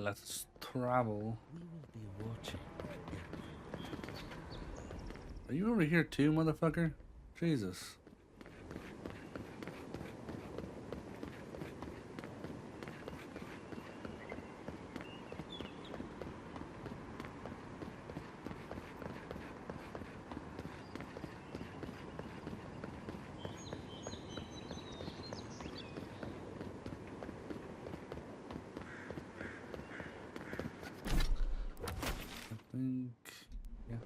let's travel. We will be watching. Are you over here too, motherfucker? Jesus. Yeah.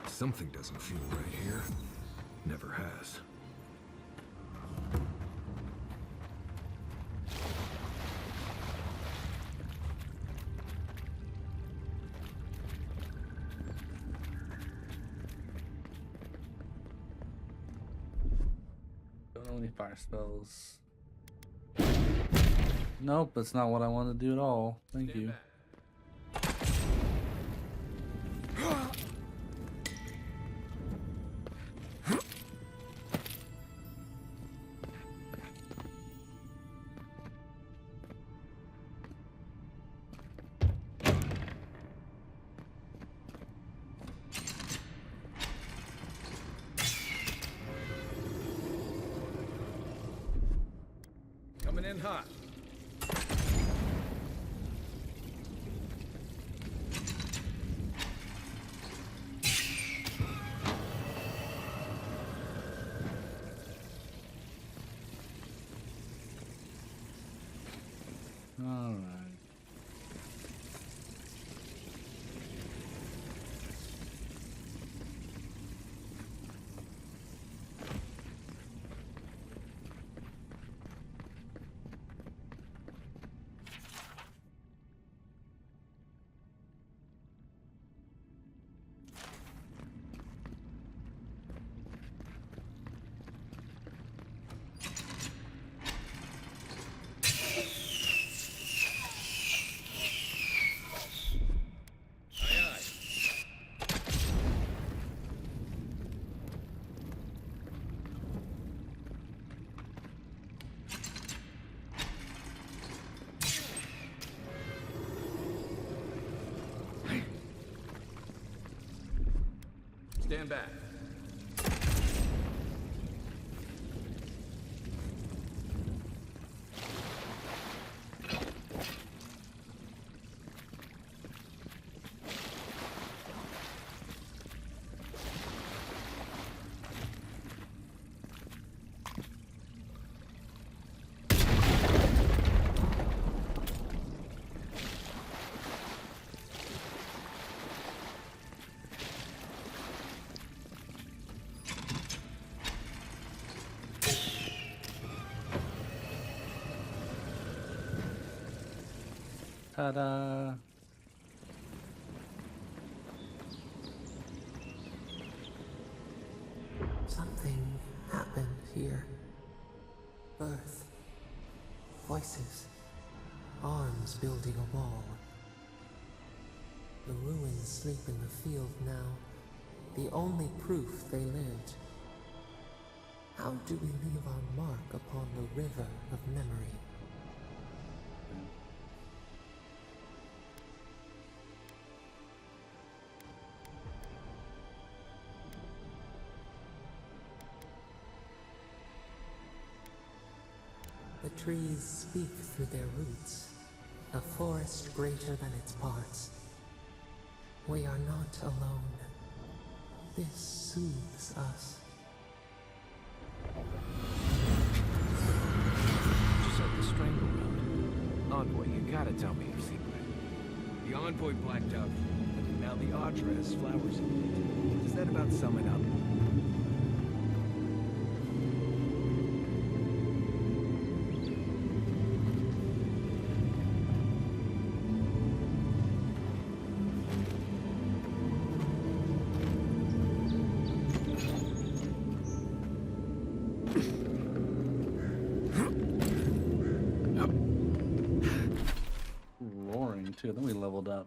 Something doesn't feel right here. Never has. Don't know any fire spells. Nope, that's not what I want to do at all. Thank you. Coming in hot. All right. Stand back. Ta-da! Something happened here. Birth. Voices. Arms building a wall. The ruins sleep in the field now. The only proof they lived. How do we leave our mark upon the river of memory? The trees speak through their roots, a forest greater than its parts. We are not alone. This soothes us. Just like the stranglehold. Envoy, you gotta tell me your secret. The Envoy blacked out. Now the Audra has flowers in it. Does that about sum it up? too. Then we leveled up.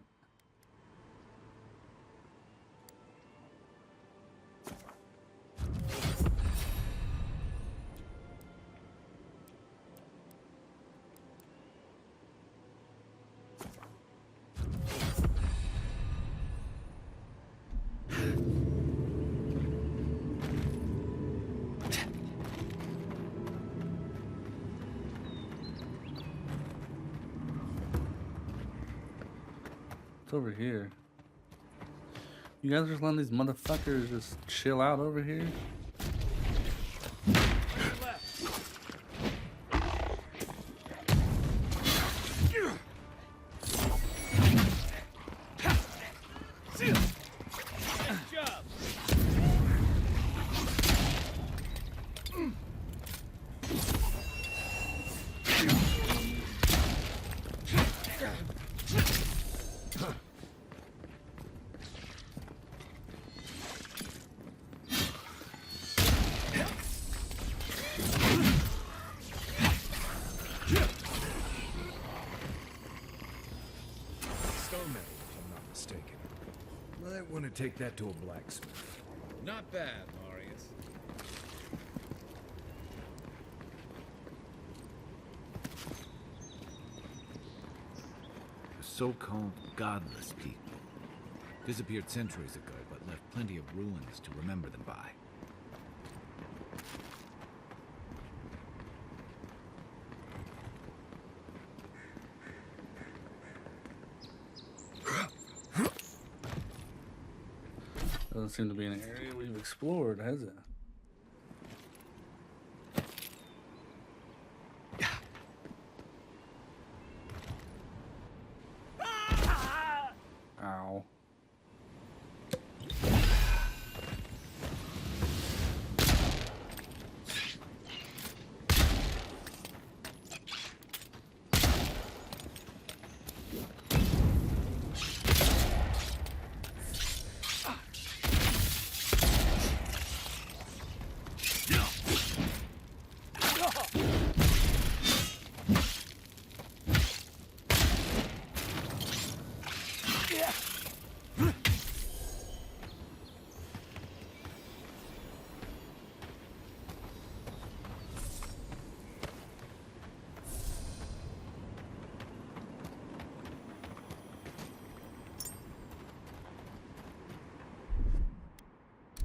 It's over here. You guys just letting these motherfuckers just chill out over here? Might want to take that to a blacksmith. Not bad, Marius. The so-called godless people. Disappeared centuries ago, but left plenty of ruins to remember them by. Doesn't seem to be an area we've explored, has it? Ow.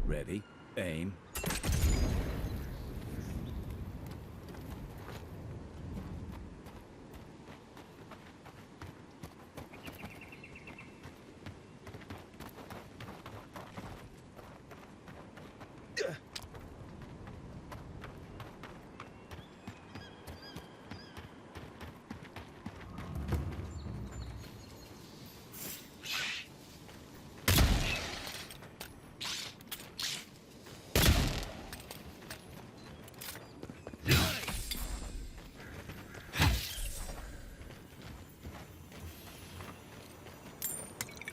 Ready, aim.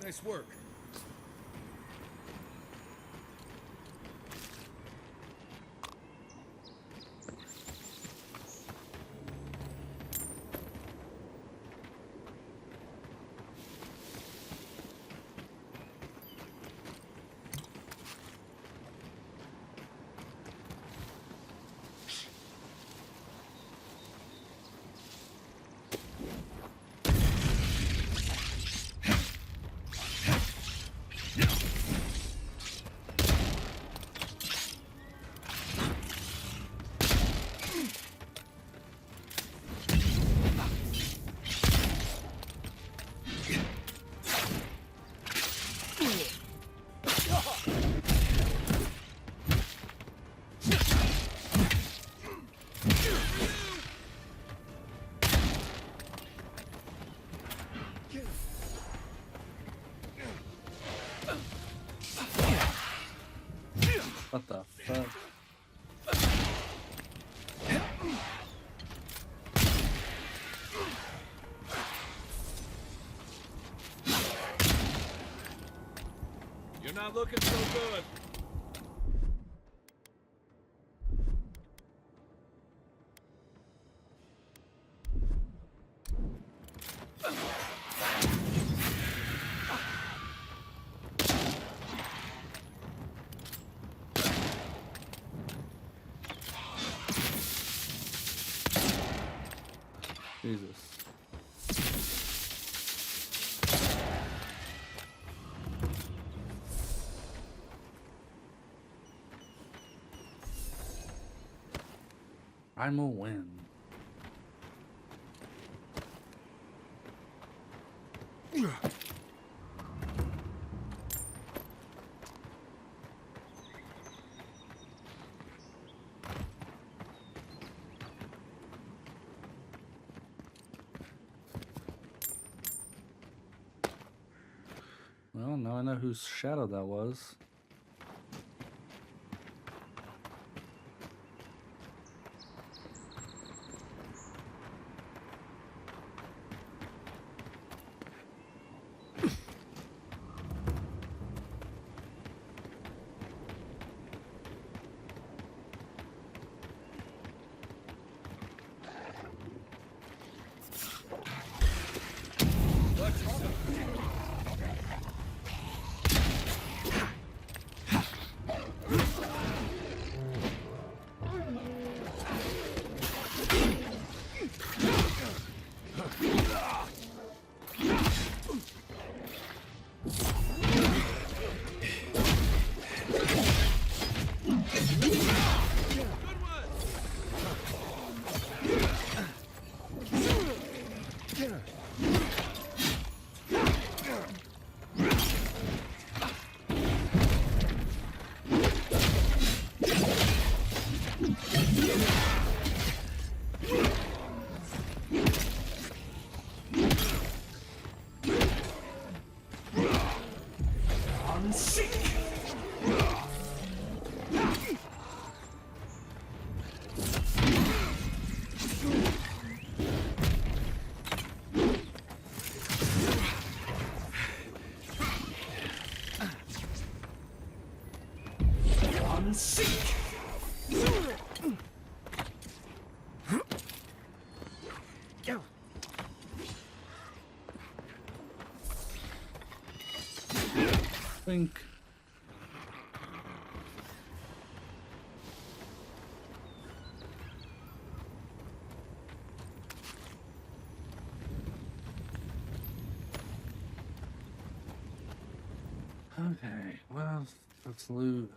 Nice work. What the fuck? You're not looking so good. Jesus. Primal win. Well, now I know whose shadow that was. Think. Okay, well, let's loot.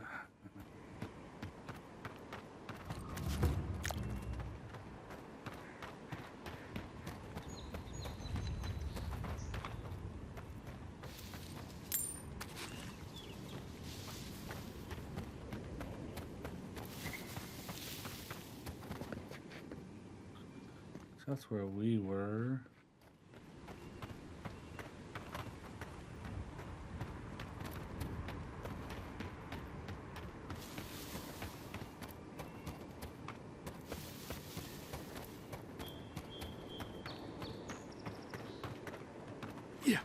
So that's where we were. Yeah.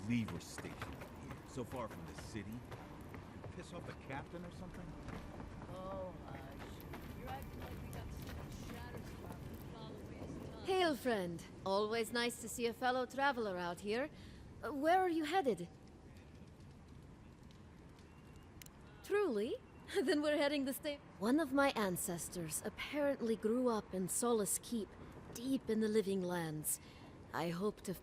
Believe we're stationed here, so far from the city. Piss off the captain or something? Oh, hush. You're acting like we got some Shatterstar to follow his tongue. Hail, friend. Always nice to see a fellow traveler out here. Where are you headed? Truly? Then we're heading the same. One of my ancestors apparently grew up in Solace Keep, deep in the living lands. I hope to...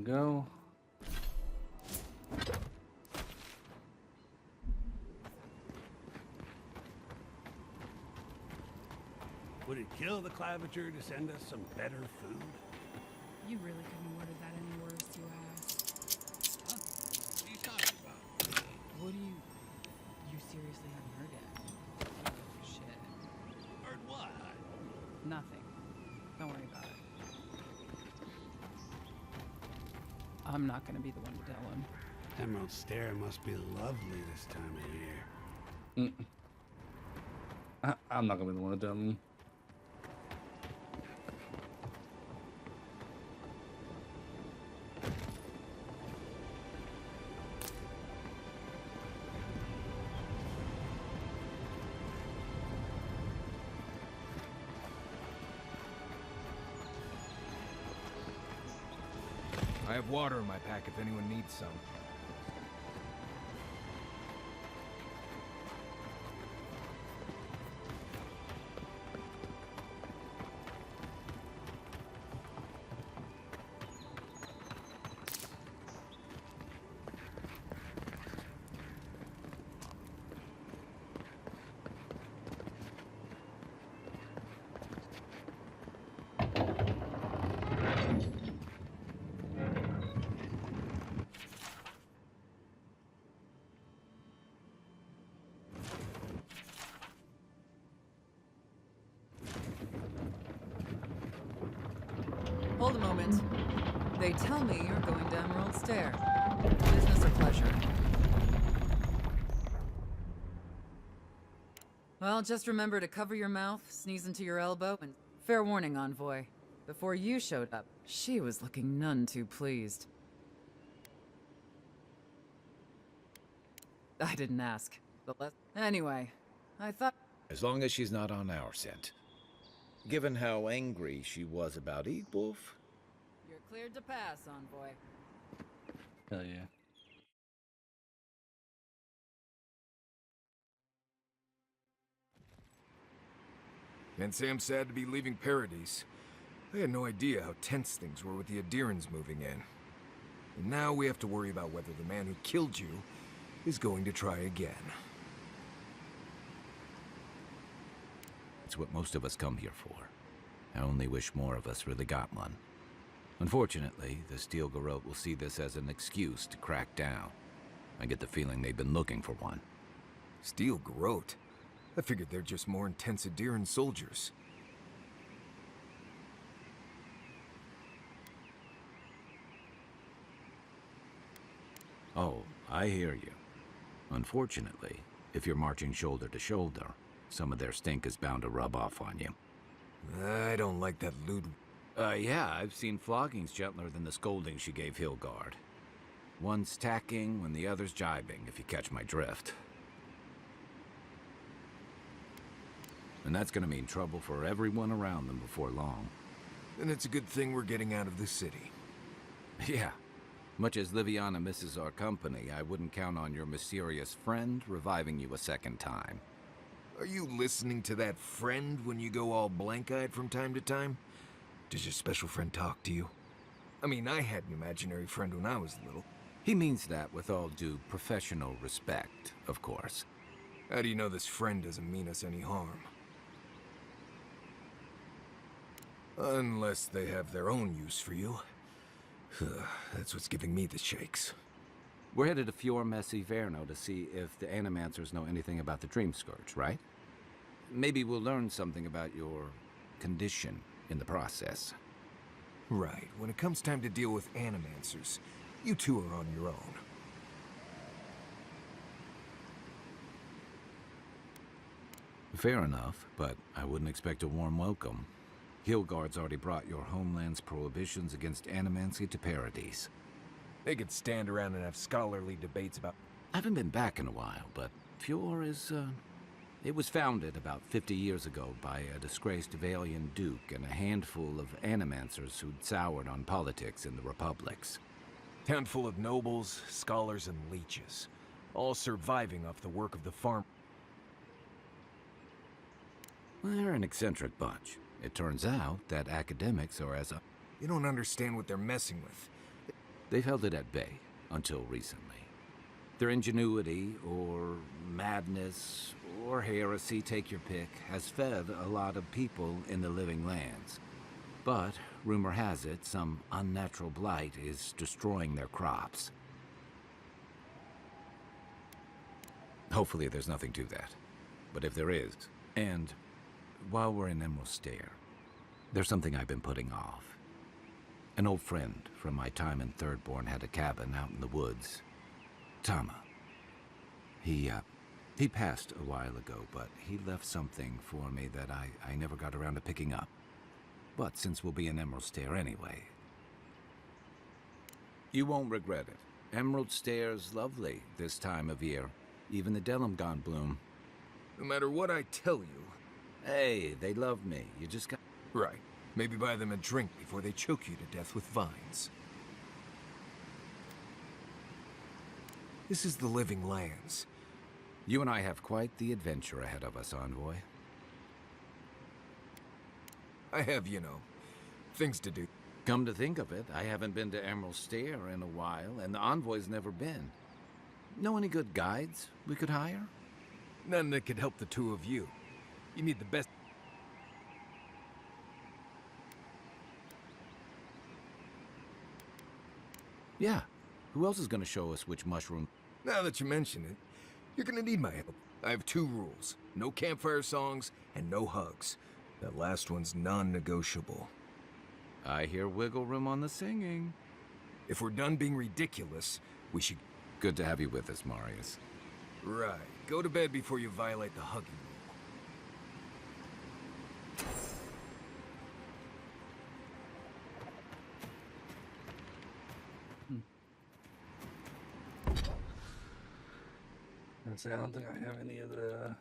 we go. Would it kill the claviger to send us some better food? You really couldn't have worded that any worse, you ass. Huh? What are you talking about? What do you... You seriously haven't heard yet? Oh, shit. Heard what? Nothing. Don't worry about it. I'm not gonna be the one to tell him. Emerald Stair must be lovely this time of year. I'm not gonna be the one to tell them. I have water in my pack if anyone needs some. Hold a moment. They tell me you're going to Emerald Stair. Business or pleasure? Well, just remember to cover your mouth, sneeze into your elbow, and fair warning, Envoy. Before you showed up, she was looking none too pleased. I didn't ask. But anyway, I thought... As long as she's not on our scent. Given how angry she was about Wolf. You're cleared to pass, Envoy. Hell yeah. And Sam sad to be leaving Paradise. I had no idea how tense things were with the Adirans moving in. And now we have to worry about whether the man who killed you is going to try again. It's what most of us come here for. I only wish more of us really got one. Unfortunately, the Steel Garrote will see this as an excuse to crack down. I get the feeling they've been looking for one. Steel Garrote? I figured they're just more intense Adiran soldiers. Oh, I hear you. Unfortunately, if you're marching shoulder to shoulder, some of their stink is bound to rub off on you. I don't like that lewd... Yeah, I've seen floggings gentler than the scolding she gave Hilgard. One's tacking when the other's jibing, if you catch my drift. And that's gonna mean trouble for everyone around them before long. And it's a good thing we're getting out of the city. Yeah. Much as Liviana misses our company, I wouldn't count on your mysterious friend reviving you a second time. Are you listening to that friend when you go all blank-eyed from time to time? Does your special friend talk to you? I mean, I had an imaginary friend when I was little. He means that with all due professional respect, of course. How do you know this friend doesn't mean us any harm? Unless they have their own use for you. That's what's giving me the shakes. We're headed to Fior Messi Verno to see if the Animancers know anything about the Dream Scourge, right? Maybe we'll learn something about your condition in the process. Right. When it comes time to deal with Animancers, you two are on your own. Fair enough, but I wouldn't expect a warm welcome. Hilgard's already brought your homeland's prohibitions against Animancy to Paradise. They could stand around and have scholarly debates about... I haven't been back in a while, but Fior is, It was founded about 50 years ago by a disgraced Valian duke and a handful of Animancers who'd soured on politics in the republics. Town full of nobles, scholars, and leeches. All surviving off the work of the farm... They're an eccentric bunch. It turns out that academics are as a... You don't understand what they're messing with. They've held it at bay until recently. Their ingenuity, or madness, or heresy, take your pick, has fed a lot of people in the living lands. But, rumor has it, some unnatural blight is destroying their crops. Hopefully there's nothing to that. But if there is, and while we're in Emerald Stair, there's something I've been putting off. An old friend from my time in Thirdborn had a cabin out in the woods. Tama. He passed a while ago, but he left something for me that I never got around to picking up. But since we'll be in Emerald Stair anyway... You won't regret it. Emerald Stair's lovely this time of year. Even the Delumgon bloom. No matter what I tell you... Hey, they love me. You just got... Right. Maybe buy them a drink before they choke you to death with vines. This is the Living Lands. You and I have quite the adventure ahead of us, Envoy. I have, you know, things to do. Come to think of it, I haven't been to Emerald Stair in a while, and the Envoy's never been. Know any good guides we could hire? None that could help the two of you. You need the best... Yeah. Who else is gonna show us which mushroom... Now that you mention it, you're gonna need my help. I have 2 rules. No campfire songs, and no hugs. That last one's non-negotiable. I hear wiggle room on the singing. If we're done being ridiculous, we should... Good to have you with us, Marius. Right. Go to bed before you violate the hugging rule. I don't think I have any of the...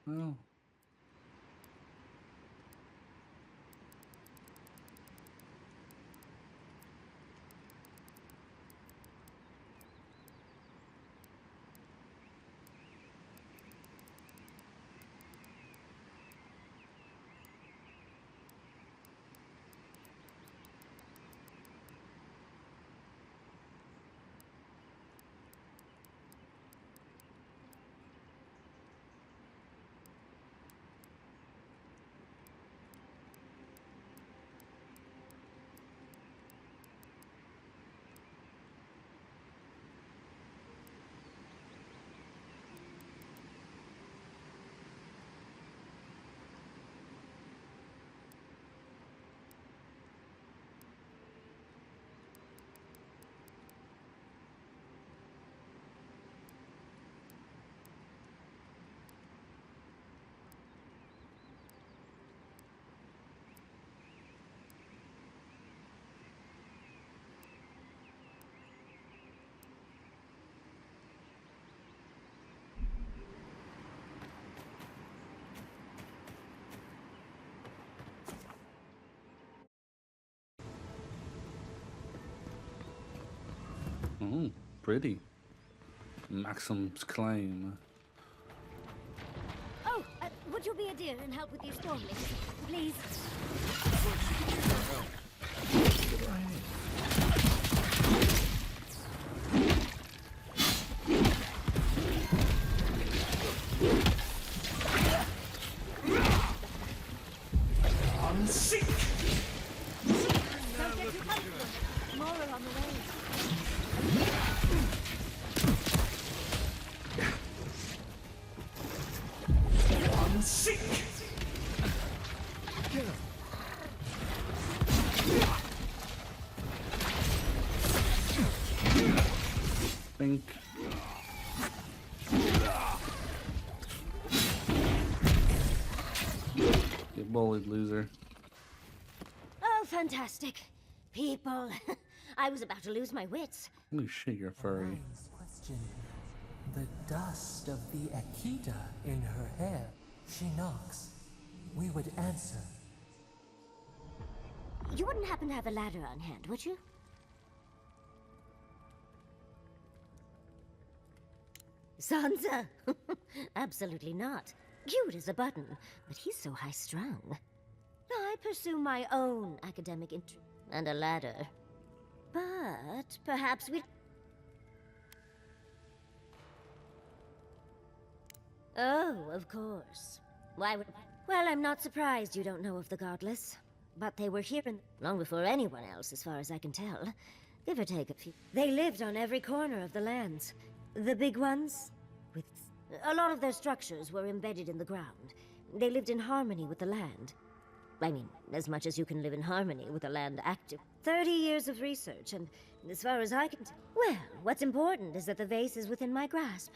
Well... Oh, pretty. Maxim's claim. Oh, would you be a dear and help with these stormlings? Please. Don't get too comfortable. More are on the way. Think. Get bullied, loser. Oh, fantastic. People. I was about to lose my wits. Holy shit, you're furry. Ryan's question. The dust of the Akita in her hair. She knocks. We would answer. You wouldn't happen to have a ladder on hand, would you? Sansa? Absolutely not. Cute as a button, but he's so high-strung. I pursue my own academic interest and a ladder. But perhaps we... Oh, of course. Why would... Well, I'm not surprised you don't know of the Godless. But they were here long before anyone else, as far as I can tell. Give or take a few. They lived on every corner of the lands. The big ones, with... A lot of their structures were embedded in the ground. They lived in harmony with the land. I mean, as much as you can live in harmony with the land active. 30 years of research, and as far as I can tell... Well, what's important is that the vase is within my grasp.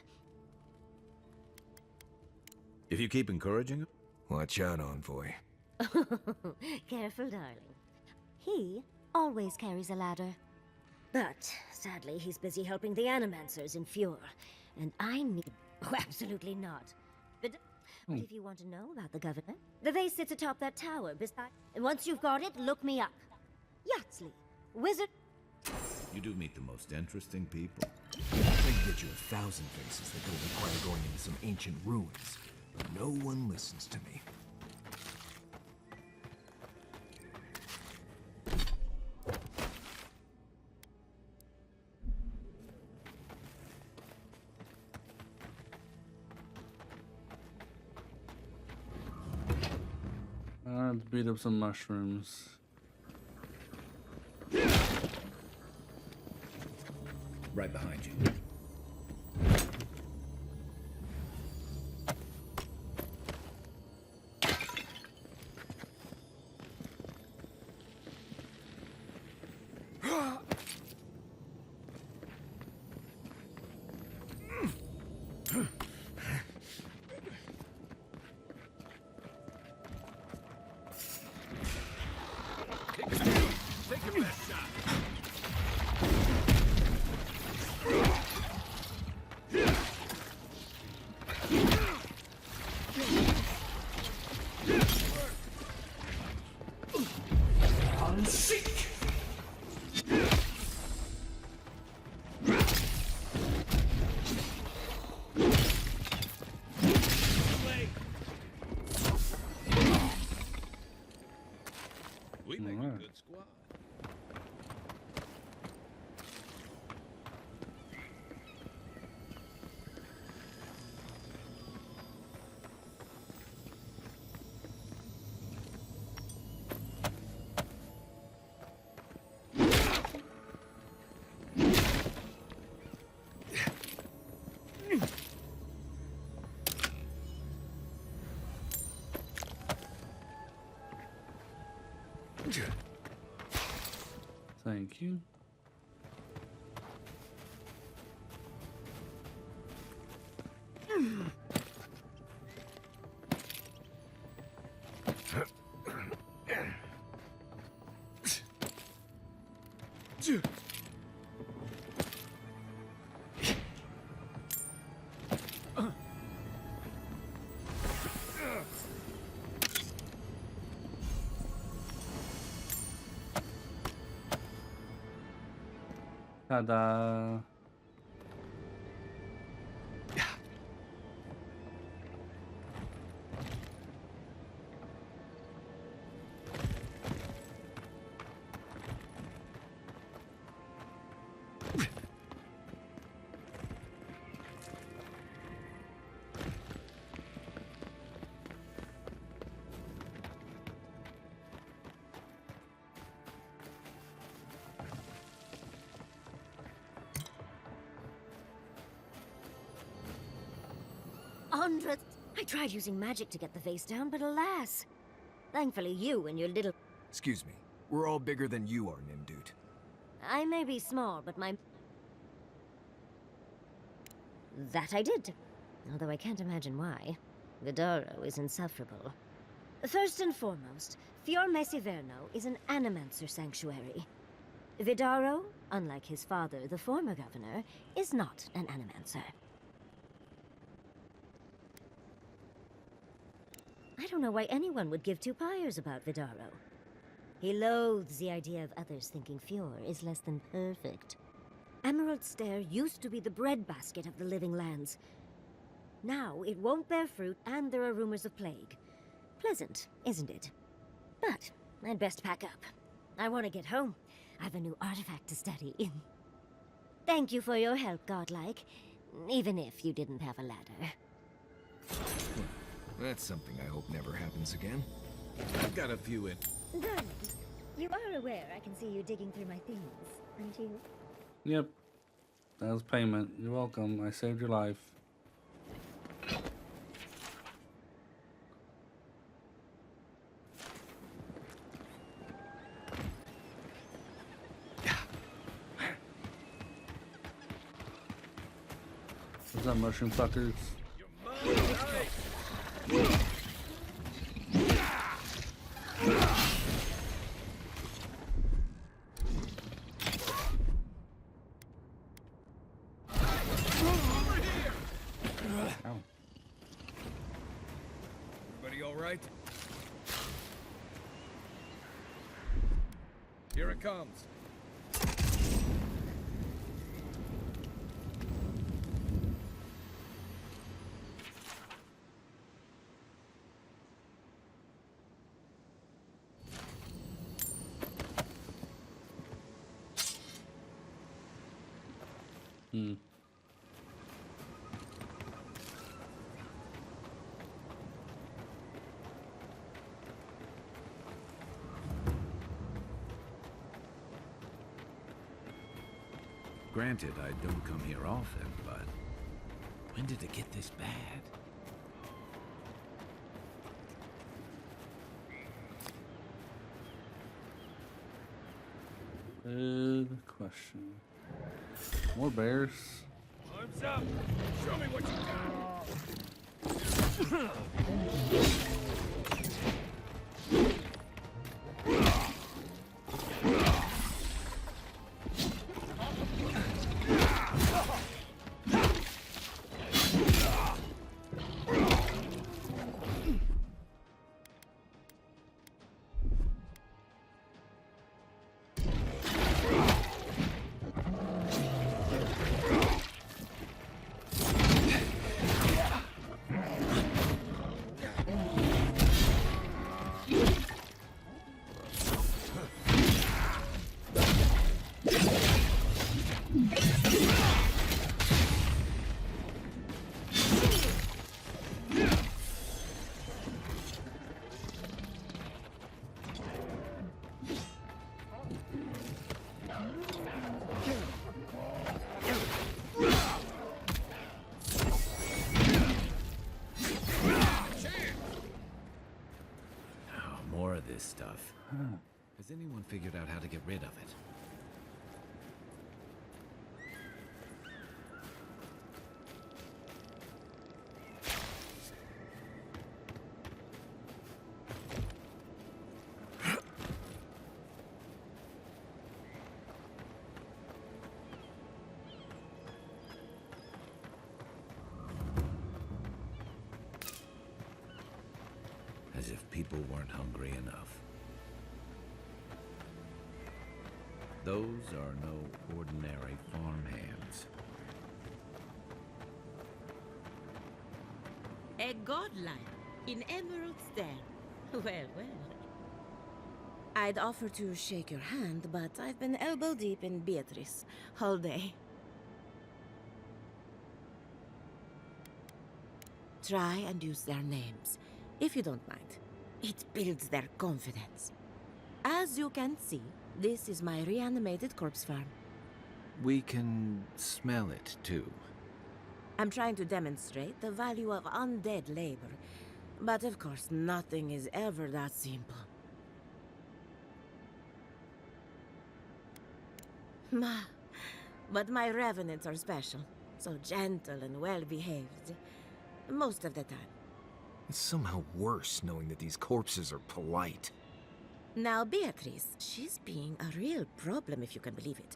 If you keep encouraging him? Watch out, Envoy. Careful, darling. He always carries a ladder. But, sadly, he's busy helping the Animancers in Fjord. And I need... Oh, absolutely not. But if you want to know about the governor, the vase sits atop that tower beside... And once you've got it, look me up. Yatsley, wizard... You do meet the most interesting people. I can get you 1,000 faces that don't require going into some ancient ruins. But no one listens to me. Let's beat up some mushrooms. Right behind you. Take your best shot. We make a good squad. Thank you. Ta-da. Hundreds. I tried using magic to get the vase down, but alas. Thankfully you and your little... Excuse me. We're all bigger than you are, Nimdude. I may be small, but my... That I did. Although I can't imagine why. Vidaro is insufferable. First and foremost, Fior Mesiverno is an Animancer sanctuary. Vidaro, unlike his father, the former governor, is not an Animancer. I don't know why anyone would give two pyres about Vidaro. He loathes the idea of others thinking Fior is less than perfect. Emerald Stair used to be the breadbasket of the living lands. Now it won't bear fruit, and there are rumors of plague. Pleasant, isn't it? But I'd best pack up. I want to get home. I have a new artifact to study. Thank you for your help, Godlike. Even if you didn't have a ladder. That's something I hope never happens again. I've got a few in. Darling, you are aware I can see you digging through my things, aren't you? Yep. That was payment. You're welcome. I saved your life. What's up, mushroom fuckers? Everybody all right? Here it comes. Granted, I don't come here often, but when did it get this bad? Good question. More bears. Arms up! Show me what you got! This stuff. Has anyone figured out how to get rid of it? As if people weren't hungry enough. Those are no ordinary farmhands. A godlike in Emerald Stare. Well, well. I'd offer to shake your hand, but I've been elbow deep in Beatrice all day. Try and use their names, if you don't mind. It builds their confidence. As you can see, this is my reanimated corpse farm. We can smell it, too. I'm trying to demonstrate the value of undead labor. But of course, nothing is ever that simple. But my revenants are special. So gentle and well-behaved. Most of the time. It's somehow worse knowing that these corpses are polite. Now, Beatrice, she's being a real problem if you can believe it.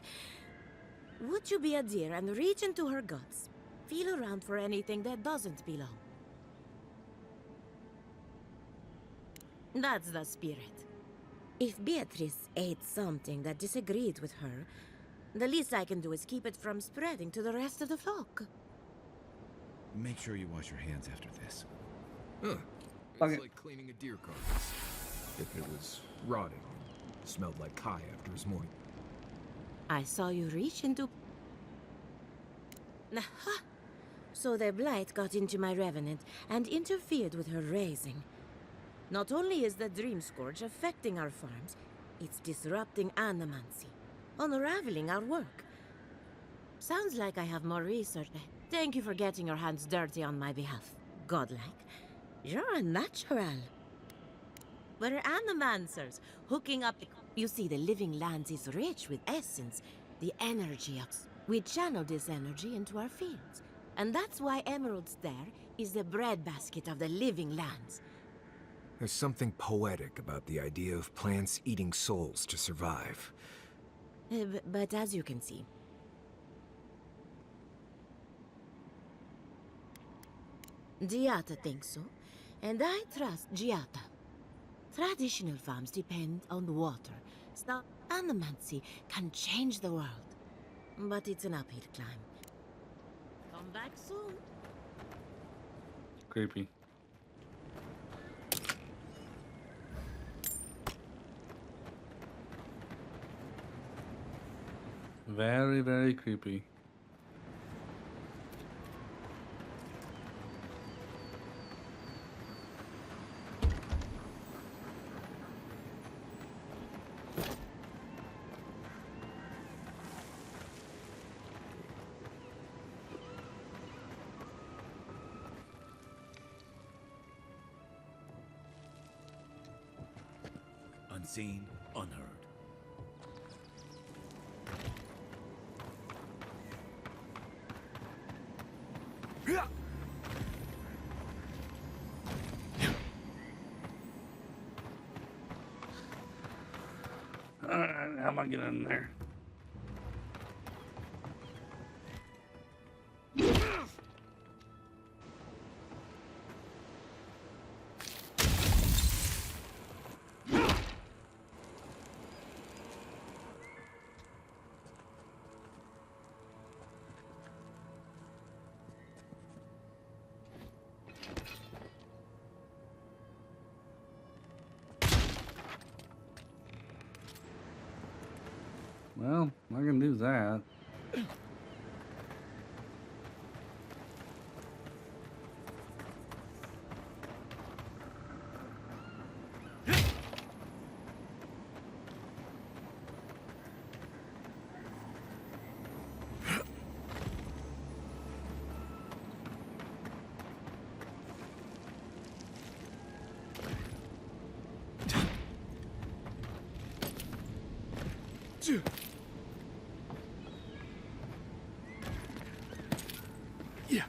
Would you be a dear and reach into her guts? Feel around for anything that doesn't belong. That's the spirit. If Beatrice ate something that disagreed with her, the least I can do is keep it from spreading to the rest of the flock. Make sure you wash your hands after this. Huh. Okay. It's like cleaning a deer carcass. If it was rotting, smelled like Kai after his morning. I saw you reach into... Aha! So the blight got into my revenant and interfered with her raising. Not only is the dream scourge affecting our farms, it's disrupting Animancy, unraveling our work. Sounds like I have more research. Thank you for getting your hands dirty on my behalf, godlike. You're a natural. We're animancers, hooking up... You see, the living lands is rich with essence, the energy of... We channel this energy into our fields. And that's why Emerald Stare is the breadbasket of the living lands. There's something poetic about the idea of plants eating souls to survive. But as you can see... Giata thinks so, and I trust Giata. Traditional farms depend on water, so Animancy can change the world. But it's an uphill climb. Come back soon. Creepy. Very, very creepy. Unseen, unheard. Alright, how am I getting in there? Well, I can do that. Yeah.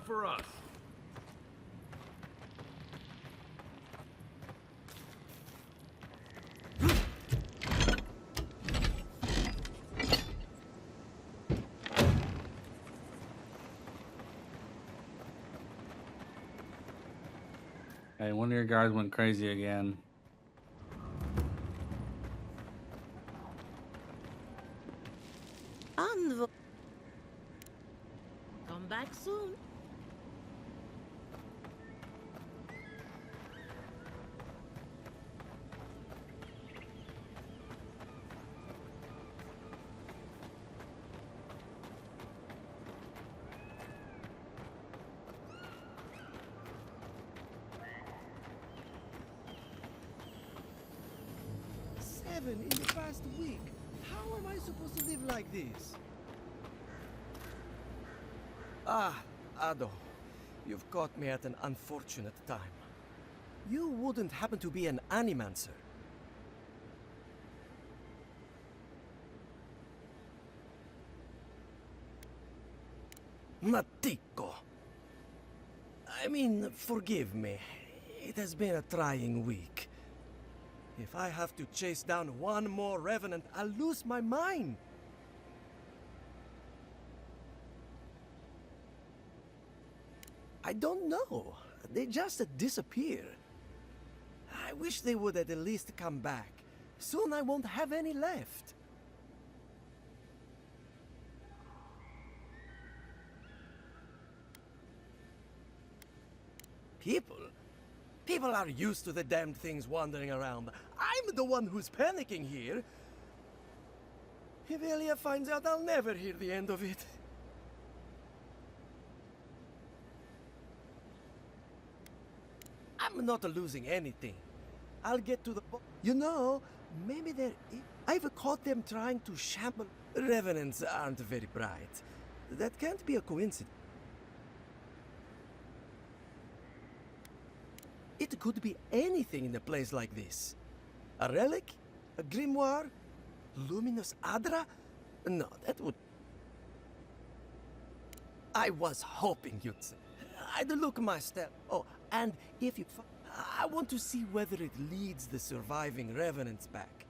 for us. Hey, one of your guys went crazy again. Come back soon. Seven in the past week. How am I supposed to live like this? Ah, Ado. You've caught me at an unfortunate time. You wouldn't happen to be an Animancer. Matiko. I mean, forgive me. It has been a trying week. If I have to chase down one more revenant, I'll lose my mind. I don't know. They just disappear. I wish they would at least come back. Soon I won't have any left. People are used to the damned things wandering around. I'm the one who's panicking here. If Elia finds out, I'll never hear the end of it. I'm not losing anything. I'll get to the You know, maybe I've caught them trying to shamble. Revenants aren't very bright. That can't be a coincidence. It could be anything in a place like this. A relic? A grimoire? Luminous Adra? No, that would... I was hoping you'd say. I'd look my step. Oh, and if you... I want to see whether it leads the surviving revenants back.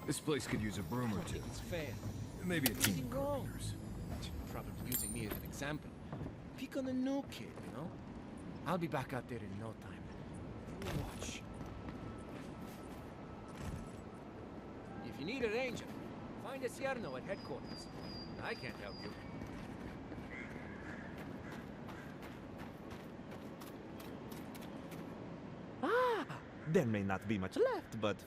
This place could use a broom or two. It's fair. Maybe a team of wrong. carpenters. Probably using me as an example. Pick on a new kid, you know? I'll be back out there in no time. You watch. If you need a ranger, find a Cierno at headquarters. I can't help you. Ah, there may not be much left, but...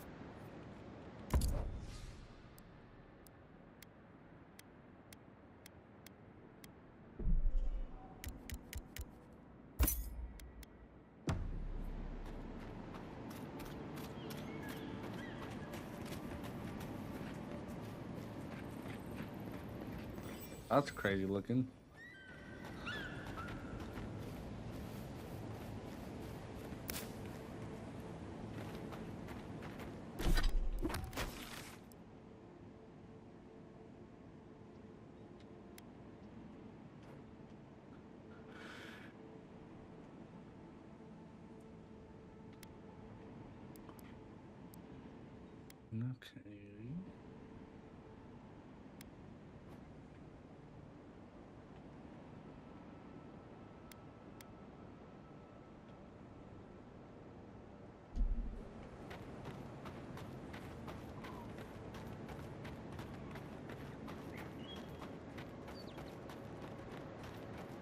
That's crazy looking. Okay.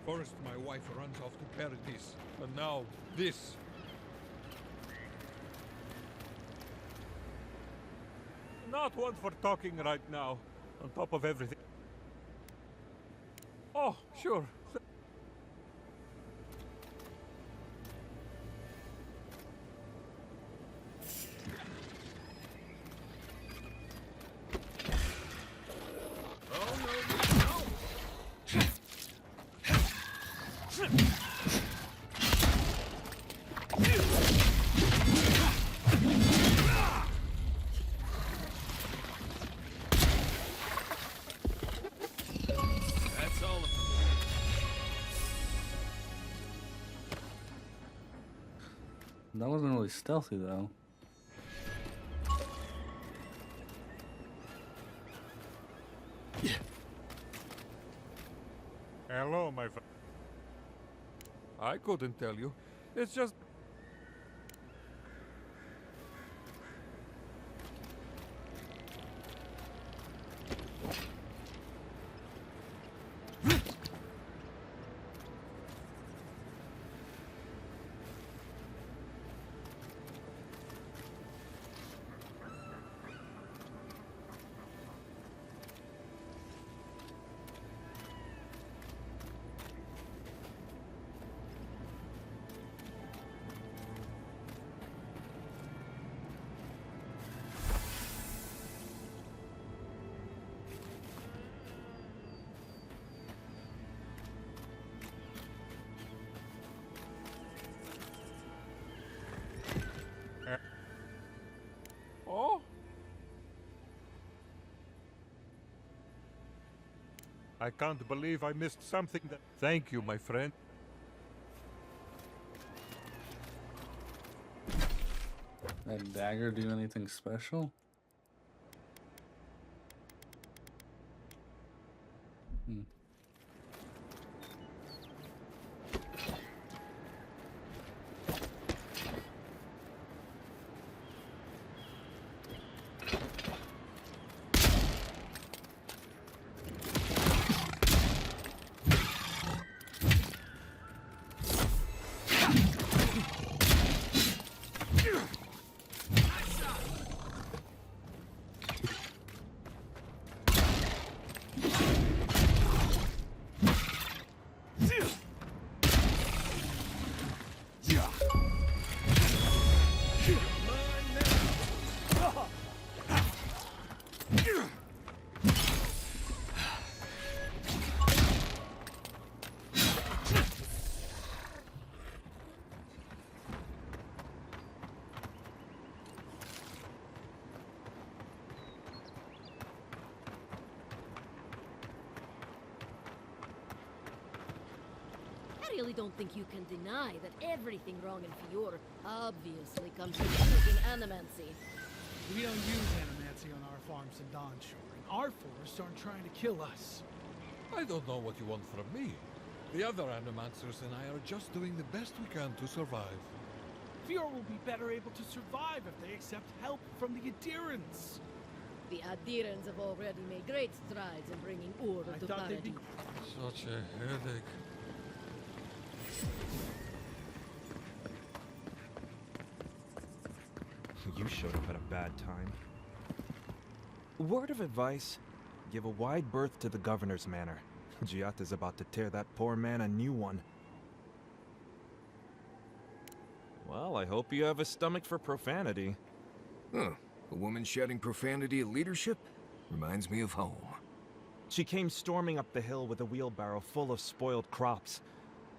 First, my wife runs off to paradise, and now this. Not one for talking right now, on top of everything. Oh, sure. That's all of them. That wasn't really stealthy though. Hello, my friend. I couldn't tell you. It's just... Oh? I can't believe I missed something that... Thank you, my friend. That dagger do anything special? Hmm. I really don't think you can deny that everything wrong in Fior obviously comes from freaking Animancy. We don't use Animancy on our farms in Dawnshore, and our forests aren't trying to kill us. I don't know what you want from me. The other Animancers and I are just doing the best we can to survive. Fior will be better able to survive if they accept help from the adherents. The adherents have already made great strides in bringing order to thought they'd be... Paradis. Such a headache. You showed up at a bad time. Word of advice, give a wide berth to the governor's manor. Giatta's about to tear that poor man a new one. Well, I hope you have a stomach for profanity. Huh. A woman shouting profanity at leadership? Reminds me of home. She came storming up the hill with a wheelbarrow full of spoiled crops.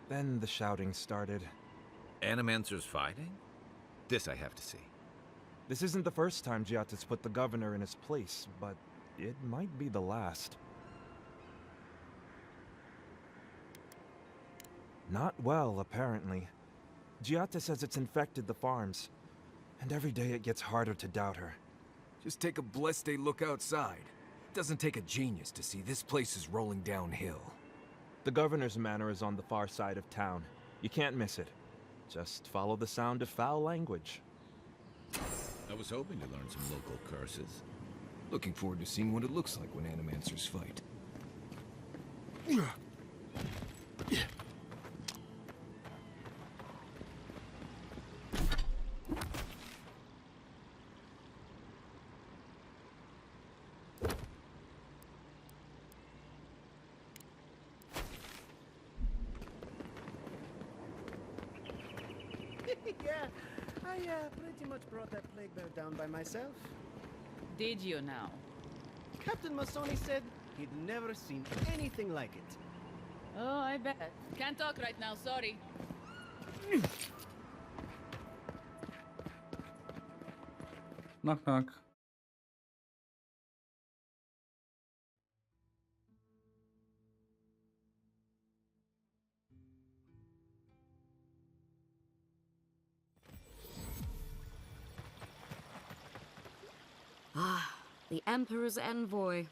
Then the shouting started. Animancers fighting? This I have to see. This isn't the first time Giatta's put the governor in his place, but it might be the last. Not well, apparently. Giatta says it's infected the farms, and every day it gets harder to doubt her. Just take a blessed day look outside. It doesn't take a genius to see this place is rolling downhill. The governor's manor is on the far side of town. You can't miss it. Just follow the sound of foul language. I was hoping to learn some local curses. Looking forward to seeing what it looks like when Animancers fight. Yeah, I pretty much brought that plague bear down by myself. Did you now? Captain Masoni said he'd never seen anything like it. Oh, I bet. Can't talk right now, sorry. Knock knock. Ah, the Emperor's envoy.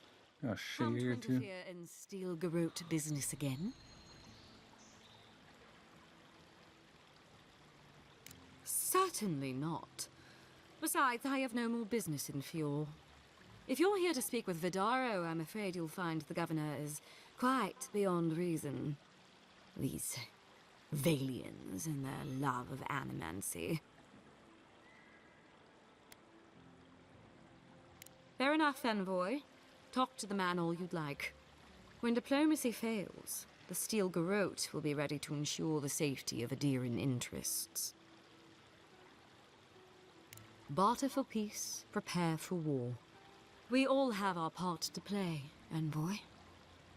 Oh, shit Come to here too. interfere in Steel Garrote business again? Certainly not. Besides, I have no more business in Fjord. If you're here to speak with Vidaro, I'm afraid you'll find the governor is quite beyond reason. These Valians and their love of Animancy. Fair enough, envoy. Talk to the man all you'd like. When diplomacy fails, the Steel Garrote will be ready to ensure the safety of Adiran interests. Barter for peace, prepare for war. We all have our part to play, envoy.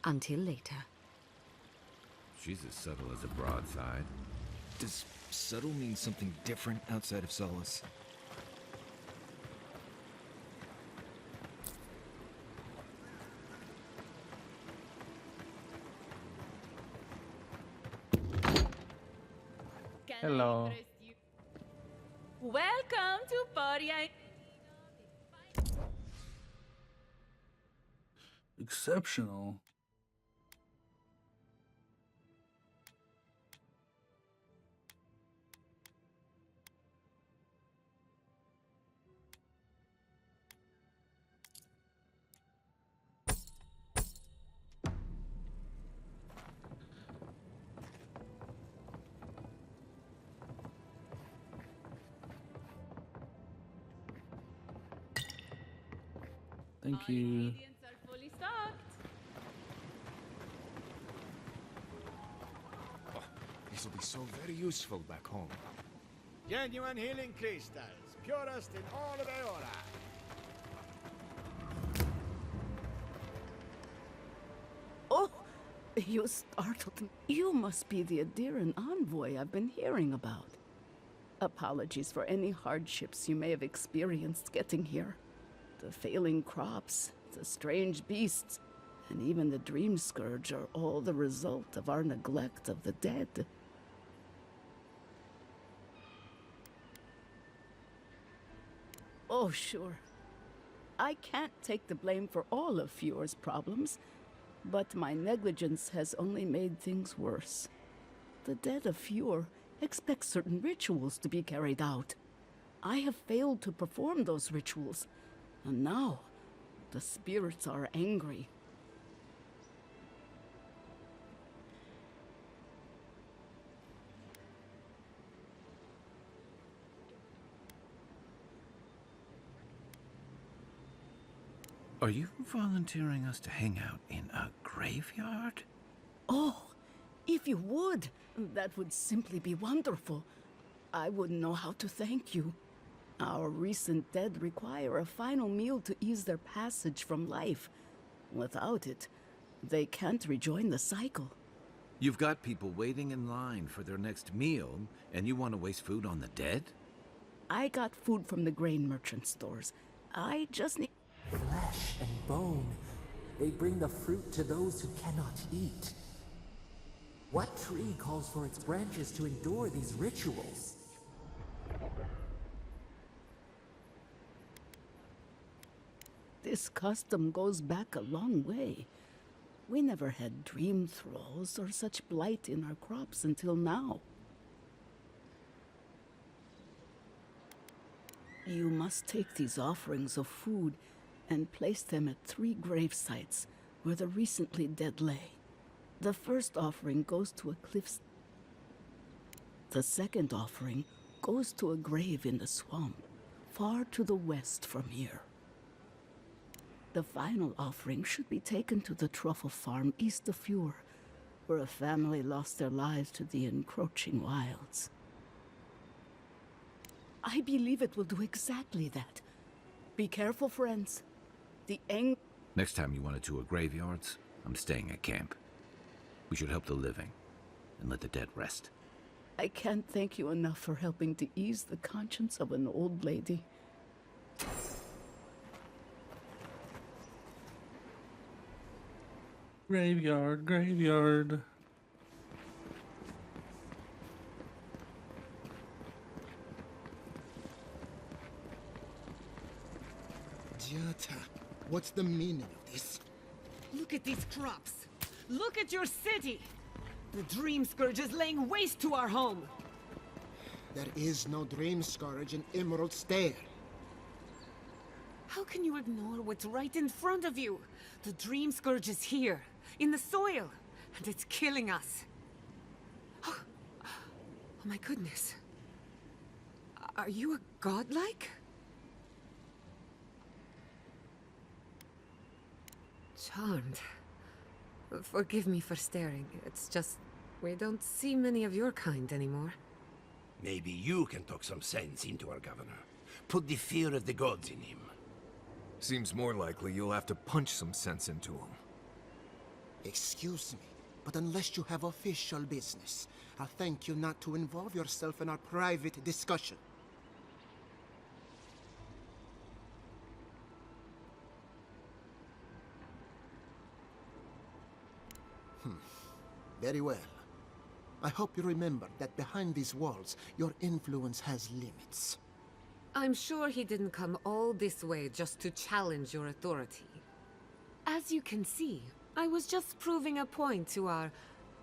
Until later. She's as subtle as a broadside. Does subtle mean something different outside of Solace? Hello. Welcome to party. Exceptional. Thank you. Ingredients are fully stocked. Oh, this will be so very useful back home. Genuine healing crystals, purest in all of Eora. Oh, you startled me. You must be the Adiran envoy I've been hearing about. Apologies for any hardships you may have experienced getting here. The failing crops, the strange beasts, and even the dream scourge are all the result of our neglect of the dead. Oh, sure. I can't take the blame for all of Fjord's problems, but my negligence has only made things worse. The dead of Fjord expect certain rituals to be carried out. I have failed to perform those rituals, and now the spirits are angry. Are you volunteering us to hang out in a graveyard? Oh, if you would, that would simply be wonderful. I wouldn't know how to thank you. Our recent dead require a final meal to ease their passage from life. Without it, they can't rejoin the cycle. You've got people waiting in line for their next meal, and you want to waste food on the dead? I got food from the grain merchant stores. I just need... Flesh and bone. They bring the fruit to those who cannot eat. What tree calls for its branches to endure these rituals? This custom goes back a long way. We never had dream thralls or such blight in our crops until now. You must take these offerings of food and place them at 3 grave sites where the recently dead lay. The first offering goes to a cliff. The second offering goes to a grave in the swamp, far to the west from here. The final offering should be taken to the truffle farm east of Fjord, where a family lost their lives to the encroaching wilds. I believe it will do exactly that. Be careful, friends. Next time you want to tour graveyards, I'm staying at camp. We should help the living and let the dead rest. I can't thank you enough for helping to ease the conscience of an old lady. Graveyard, graveyard. Giata, what's the meaning of this? Look at these crops. Look at your city. The Dream Scourge is laying waste to our home. There is no Dream Scourge in Emerald Stair. How can you ignore what's right in front of you? The Dream Scourge is here, in the soil, and it's killing us. Oh my goodness. Are you a godlike? Charmed. Forgive me for staring. It's just, we don't see many of your kind anymore. Maybe you can talk some sense into our governor. Put the fear of the gods in him. Seems more likely you'll have to punch some sense into him. Excuse me, but unless you have official business, I'll thank you not to involve yourself in our private discussion. Very well. I hope you remember that behind these walls, your influence has limits. I'm sure he didn't come all this way just to challenge your authority. As you can see, I was just proving a point to our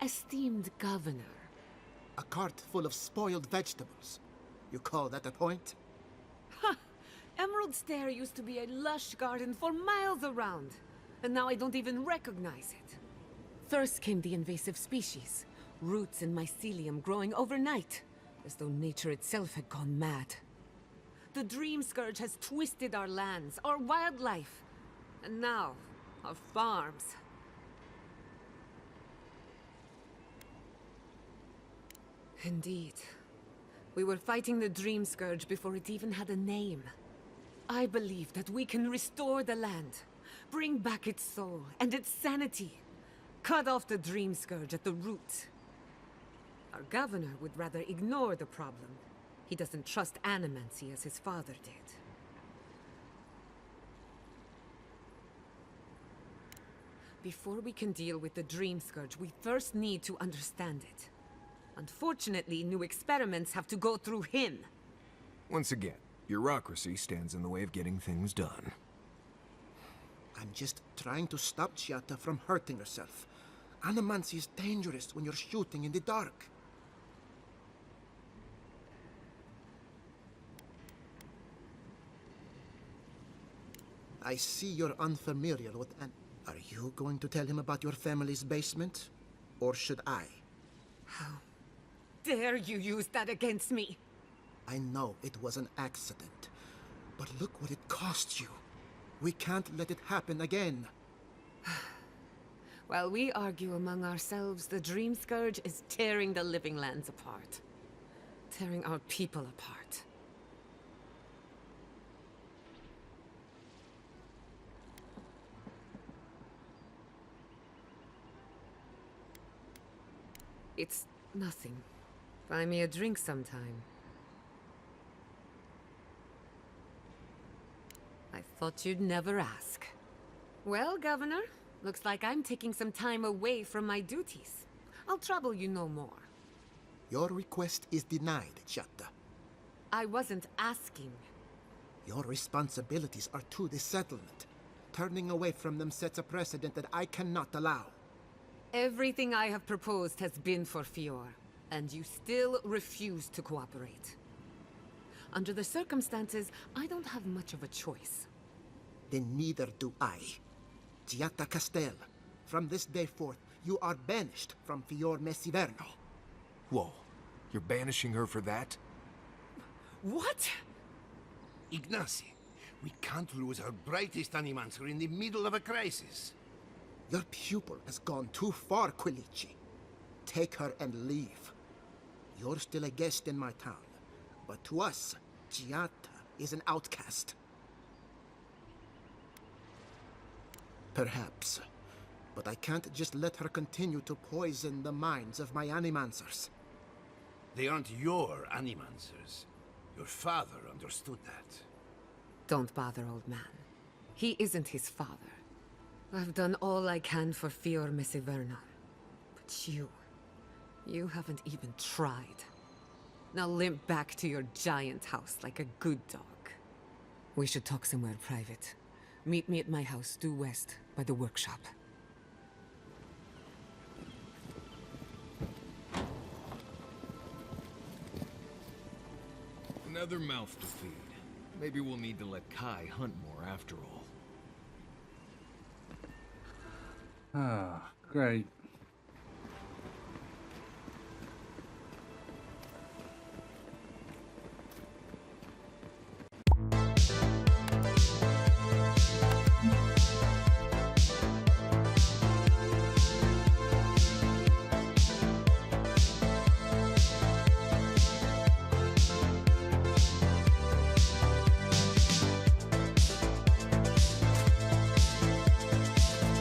esteemed governor. A cart full of spoiled vegetables. You call that a point? Ha! Emerald Stair used to be a lush garden for miles around, and now I don't even recognize it. First came the invasive species, roots and mycelium growing overnight, as though nature itself had gone mad. The Dream Scourge has twisted our lands, our wildlife, and now, our farms. Indeed. We were fighting the Dream Scourge before it even had a name. I believe that we can restore the land, bring back its soul and its sanity. Cut off the Dream Scourge at the root. Our governor would rather ignore the problem. He doesn't trust Animancy as his father did. Before we can deal with the Dream Scourge, we first need to understand it. Unfortunately, new experiments have to go through him. Once again, bureaucracy stands in the way of getting things done. I'm just trying to stop Giata from hurting herself. Animancy is dangerous when you're shooting in the dark. I see you're unfamiliar with Are you going to tell him about your family's basement? Or should I? How dare you use that against me? I know it was an accident, but look what it cost you. We can't let it happen again. While we argue among ourselves, the Dream Scourge is tearing the living lands apart. Tearing our people apart. It's nothing. Buy me a drink sometime. I thought you'd never ask. Well, Governor, looks like I'm taking some time away from my duties. I'll trouble you no more. Your request is denied, Giata. I wasn't asking. Your responsibilities are to the settlement. Turning away from them sets a precedent that I cannot allow. Everything I have proposed has been for Fior, and you still refuse to cooperate. Under the circumstances, I don't have much of a choice. Then neither do I. Giatta Castel, from this day forth, you are banished from Fior Messiverno. Whoa, you're banishing her for that? What? Ignacy, we can't lose our brightest Animancer in the middle of a crisis. Your pupil has gone too far, Quilici. Take her and leave. You're still a guest in my town, but to us, Giatta is an outcast. Perhaps, but I can't just let her continue to poison the minds of my Animancers. They aren't your Animancers. Your father understood that. Don't bother, old man. He isn't his father. I've done all I can for Fior Messiverno. But you haven't even tried. Now limp back to your giant house like a good dog. We should talk somewhere private. Meet me at my house due west by the workshop. Another mouth to feed. Maybe we'll need to let Kai hunt more after all. Ah, great.